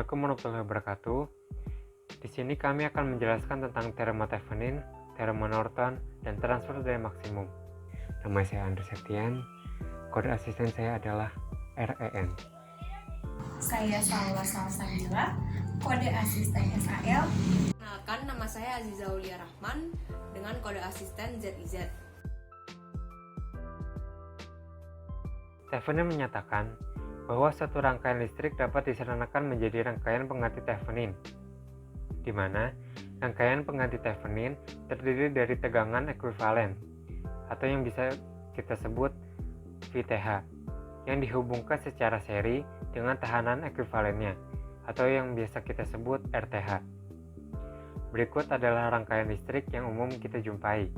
Assalamualaikum warahmatullahi wabarakatuh. Di sini kami akan menjelaskan tentang teorema Thevenin, teorema Norton, dan transfer daya maksimum. Nama saya Andres Septian, kode asisten saya adalah REN. Saya Salwa Salsabila, kode asisten SAL. Kenalkan, nama saya Aziza Aulia Rahman dengan kode asisten ZIZ. Thevenin menyatakan bahwa suatu rangkaian listrik dapat disederhanakan menjadi rangkaian pengganti Thevenin, di mana rangkaian pengganti Thevenin terdiri dari tegangan ekuivalen, atau yang bisa kita sebut VTH, yang dihubungkan secara seri dengan tahanan ekuivalennya, atau yang biasa kita sebut RTH. Berikut adalah rangkaian listrik yang umum kita jumpai.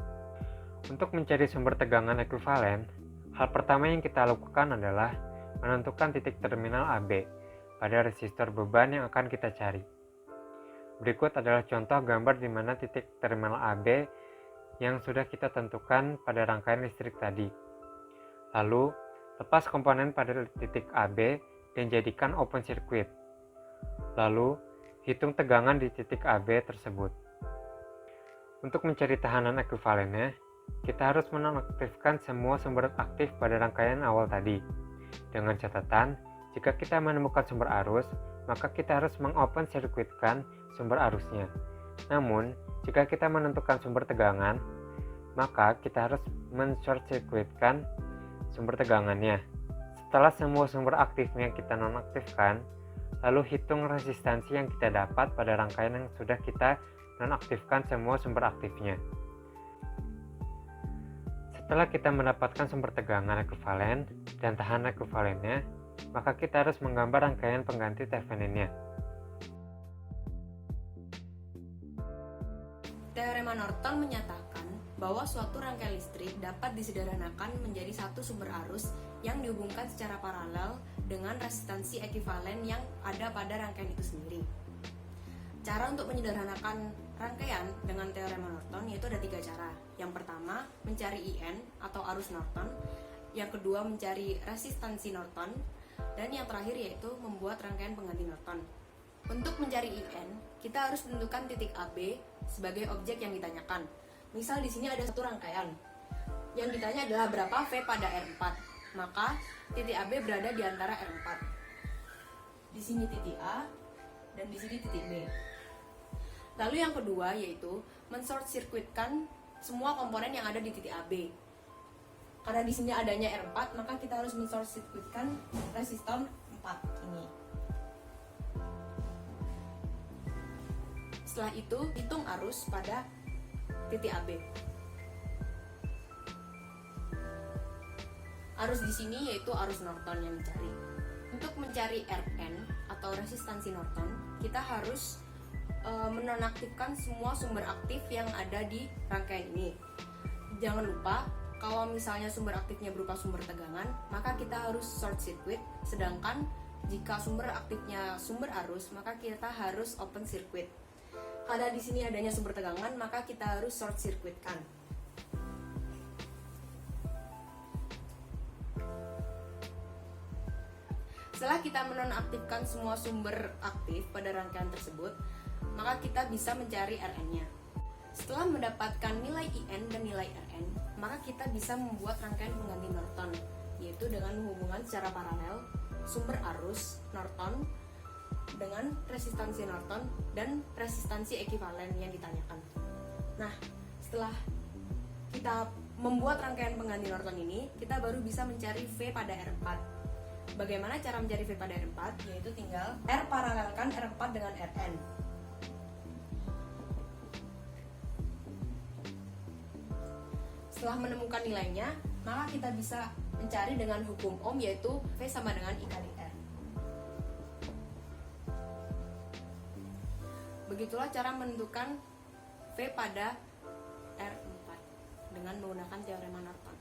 Untuk mencari sumber tegangan ekuivalen, hal pertama yang kita lakukan adalah menentukan titik terminal AB pada resistor beban yang akan kita cari. Berikut adalah contoh gambar di mana titik terminal AB yang sudah kita tentukan pada rangkaian listrik tadi. Lalu, lepas komponen pada titik AB dan jadikan open circuit. Lalu, hitung tegangan di titik AB tersebut. Untuk mencari tahanan ekuivalennya, kita harus menonaktifkan semua sumber aktif pada rangkaian awal tadi. Dengan catatan, jika kita menemukan sumber arus, maka kita harus mengopen sirkuitkan sumber arusnya. Namun, jika kita menentukan sumber tegangan, maka kita harus men-short sirkuitkan sumber tegangannya. Setelah semua sumber aktifnya kita nonaktifkan, lalu hitung resistansi yang kita dapat pada rangkaian yang sudah kita nonaktifkan semua sumber aktifnya. Setelah kita mendapatkan sumber tegangan ekuivalen dan tahanan ekuivalennya, maka kita harus menggambar rangkaian pengganti Theveninnya. Teorema Norton menyatakan bahwa suatu rangkaian listrik dapat disederhanakan menjadi satu sumber arus yang dihubungkan secara paralel dengan resistansi ekuivalen yang ada pada rangkaian itu sendiri. Cara untuk menyederhanakan rangkaian dengan teorema Norton yaitu ada 3 cara. Yang pertama, mencari IN atau arus Norton. Yang kedua, mencari resistansi Norton. Dan yang terakhir yaitu membuat rangkaian pengganti Norton. Untuk mencari IN, kita harus menentukan titik AB sebagai objek yang ditanyakan. Misal di sini ada satu rangkaian. Yang ditanya adalah berapa V pada R4. Maka titik AB berada di antara R4. Di sini titik A dan di sini titik B. Lalu yang kedua yaitu men-short circuitkan semua komponen yang ada di titik AB. Karena di sini adanya R4, maka kita harus men-short circuitkan resistor 4 ini. Setelah itu, hitung arus pada titik AB. Arus di sini yaitu arus Norton yang dicari. Untuk mencari RN atau resistansi Norton, kita harus menonaktifkan semua sumber aktif yang ada di rangkaian ini. Jangan lupa, kalau misalnya sumber aktifnya berupa sumber tegangan, maka kita harus short circuit. Sedangkan jika sumber aktifnya sumber arus, maka kita harus open circuit. Karena di sini adanya sumber tegangan, maka kita harus short circuitkan. Setelah kita menonaktifkan semua sumber aktif pada rangkaian tersebut, maka kita bisa mencari RN-nya. Setelah mendapatkan nilai IN dan nilai RN, maka kita bisa membuat rangkaian pengganti Norton, yaitu dengan menghubungkan secara paralel sumber arus Norton dengan resistansi Norton dan resistansi ekuivalen yang ditanyakan. Nah, setelah kita membuat rangkaian pengganti Norton ini, kita baru bisa mencari V pada R4. Bagaimana cara mencari V pada R4? Yaitu tinggal R paralelkan R4 dengan Rn. Setelah menemukan nilainya, maka kita bisa mencari dengan hukum Ohm yaitu V sama dengan I kali R. Begitulah cara menentukan V pada R4 dengan menggunakan teorema Norton.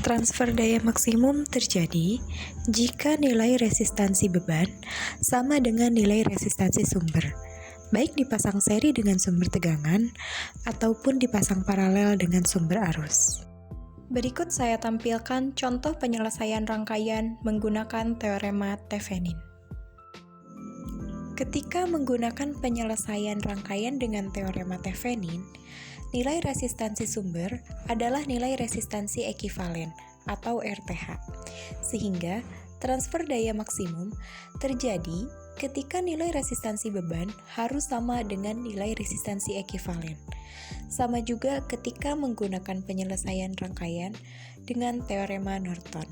Transfer daya maksimum terjadi jika nilai resistansi beban sama dengan nilai resistansi sumber, baik dipasang seri dengan sumber tegangan ataupun dipasang paralel dengan sumber arus. Berikut saya tampilkan contoh penyelesaian rangkaian menggunakan teorema Thevenin. Ketika menggunakan penyelesaian rangkaian dengan teorema Thevenin, nilai resistansi sumber adalah nilai resistansi ekivalen atau RTH, sehingga transfer daya maksimum terjadi ketika nilai resistansi beban harus sama dengan nilai resistansi ekivalen. Sama juga ketika menggunakan penyelesaian rangkaian dengan teorema Norton.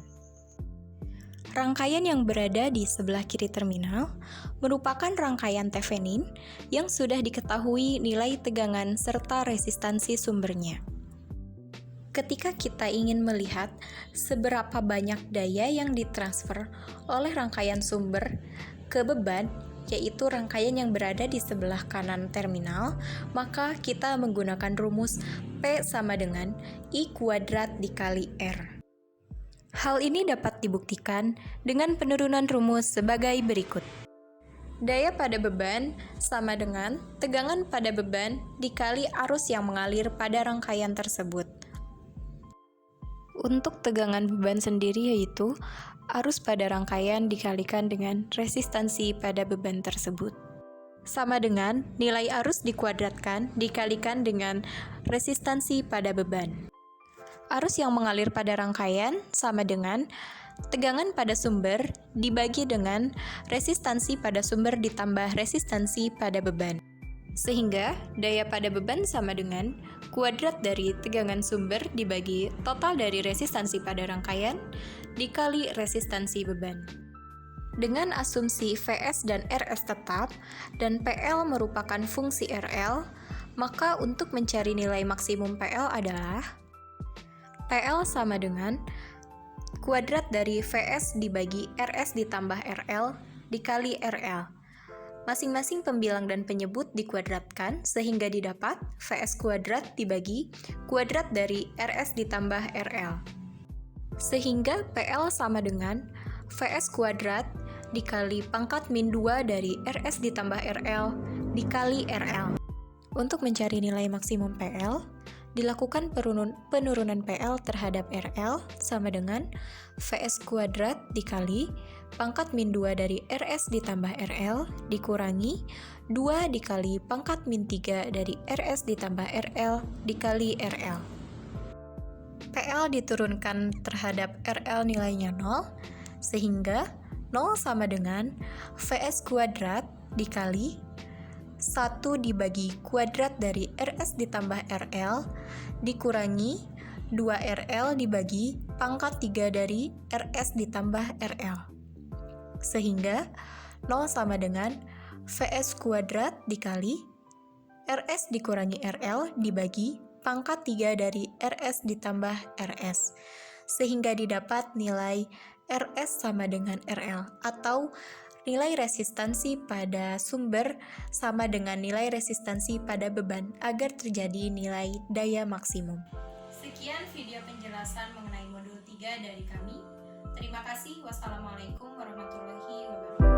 Rangkaian yang berada di sebelah kiri terminal merupakan rangkaian Thevenin yang sudah diketahui nilai tegangan serta resistansi sumbernya. Ketika kita ingin melihat seberapa banyak daya yang ditransfer oleh rangkaian sumber ke beban, yaitu rangkaian yang berada di sebelah kanan terminal, maka kita menggunakan rumus P sama dengan I kuadrat dikali R. Hal ini dapat dibuktikan dengan penurunan rumus sebagai berikut. Daya pada beban sama dengan tegangan pada beban dikali arus yang mengalir pada rangkaian tersebut. Untuk tegangan beban sendiri yaitu arus pada rangkaian dikalikan dengan resistansi pada beban tersebut. Sama dengan nilai arus dikuadratkan dikalikan dengan resistansi pada beban. Arus yang mengalir pada rangkaian sama dengan tegangan pada sumber dibagi dengan resistansi pada sumber ditambah resistansi pada beban. Sehingga daya pada beban sama dengan kuadrat dari tegangan sumber dibagi total dari resistansi pada rangkaian dikali resistansi beban. Dengan asumsi Vs dan Rs tetap dan PL merupakan fungsi RL, maka untuk mencari nilai maksimum PL adalah PL sama dengan kuadrat dari Vs dibagi Rs ditambah RL dikali RL. Masing-masing pembilang dan penyebut dikuadratkan sehingga didapat Vs kuadrat dibagi kuadrat dari Rs ditambah RL. Sehingga PL sama dengan Vs kuadrat dikali pangkat min 2 dari Rs ditambah RL dikali RL. Untuk mencari nilai maksimum PL, dilakukan penurunan PL terhadap RL sama dengan Vs kuadrat dikali pangkat min 2 dari Rs ditambah RL dikurangi 2 dikali pangkat min 3 dari Rs ditambah RL dikali RL. PL diturunkan terhadap RL nilainya 0, sehingga 0 sama dengan Vs kuadrat dikali 1 dibagi kuadrat dari Rs ditambah RL dikurangi 2RL dibagi pangkat 3 dari Rs ditambah RL. Sehingga 0 sama dengan Vs kuadrat dikali Rs dikurangi RL dibagi pangkat 3 dari Rs ditambah Rs. Sehingga didapat nilai Rs sama dengan RL atau nilai resistansi pada sumber sama dengan nilai resistansi pada beban agar terjadi nilai daya maksimum. Sekian video penjelasan mengenai modul 3 dari kami. Terima kasih. Wassalamualaikum warahmatullahi wabarakatuh.